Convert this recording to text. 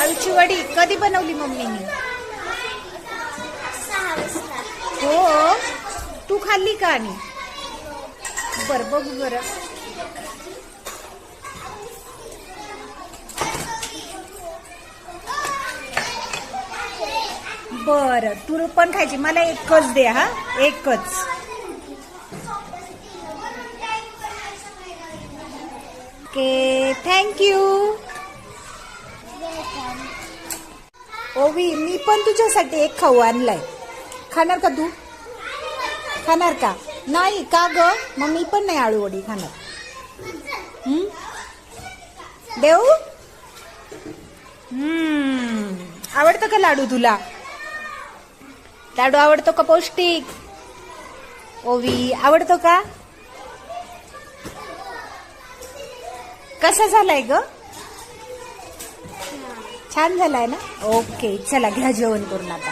आळूची वडी कधी बनवली मम्मीनी? 6 वाजता. हो, तू खाल्ली का? आणि बरं बघू बरं. बरं, तू पण खायची. मला एकच दे हा, एकच. Okay, thank you. ओवी, मी पण तुझ्यासाठी एक खाऊ आणलाय. खाणार का तू? खाणार का? नाही का ग? मग मी पण नाही आळू वडी खाणार. देऊ? आवडतं का लाडू तुला? लाडू आवडतो का पौष्टिक? ओवी, आवडतो का? कसा झालाय ग? छान झालाय ना? ओके, चला घ्या जेवण करून आता.